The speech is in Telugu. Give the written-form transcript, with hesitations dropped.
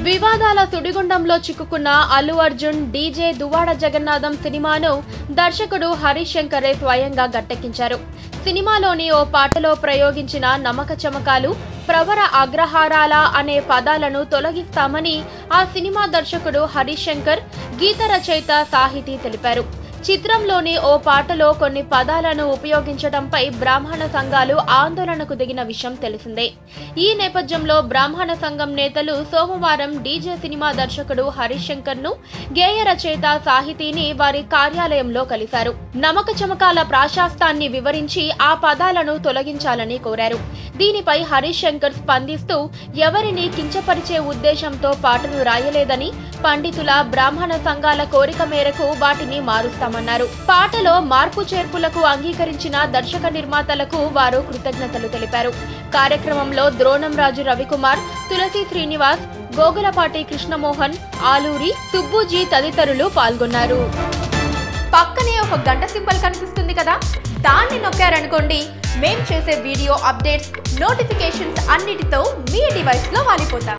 వివాదాల సుడిగుండంలో చిక్కుకున్న అల్లు అర్జున్ డీజే దువ్వాడ జగన్నాథం సినిమాను దర్శకుడు హరీష్ శంకరే స్వయంగా గట్టెక్కించారు. సినిమాలోని ఓ పాటలో ప్రయోగించిన నమక చమకాలు, ప్రవర అగ్రహారాల అనే పదాలను తొలగిస్తామని ఆ సినిమా దర్శకుడు హరీష్ శంకర్, గీత రచయిత సాహితీ తెలిపారు. చిత్రంలోని ఓ పాటలో కొన్ని పదాలను ఉపయోగించడంపై బ్రాహ్మణ సంఘాలు ఆందోళనకు దిగిన విషయం తెలిసిందే. ఈ నేపథ్యంలో బ్రాహ్మణ సంఘం నేతలు సోమవారం డీజే సినిమా దర్శకుడు హరీష్ శంకర్ ను, గేయ రచయిత సాహితీని వారి కార్యాలయంలో కలిశారు. నమక చమకాల ప్రాశస్తాన్ని వివరించి ఆ పదాలను తొలగించాలని కోరారు. దీనిపై హరీష్ శంకర్ స్పందిస్తూ, ఎవరిని కించపరిచే ఉద్దేశంతో పాటను రాయలేదని, పండితుల బ్రాహ్మణ సంఘాల కోరిక మేరకు వాటిని మారుస్తామన్నారు. పాటలో మార్పు చేర్పులకు అంగీకరించిన దర్శక నిర్మాతలకు వారు కృతజ్ఞతలు తెలిపారు. కార్యక్రమంలో ద్రోణంరాజు రవికుమార్, తులసి శ్రీనివాస్, గోగులపాటి కృష్ణమోహన్, ఆలూరి, సుబ్బుజీ తదితరులు పాల్గొన్నారు. పక్కనే ఒక గంట సింబల్ కనిపిస్తుంది కదా, దాన్ని నొక్కారనుకోండి, మేం చేసే వీడియో అప్డేట్స్, నోటిఫికేషన్స్ అన్నిటితో మీ డివైస్ లో వాలిపోతాం.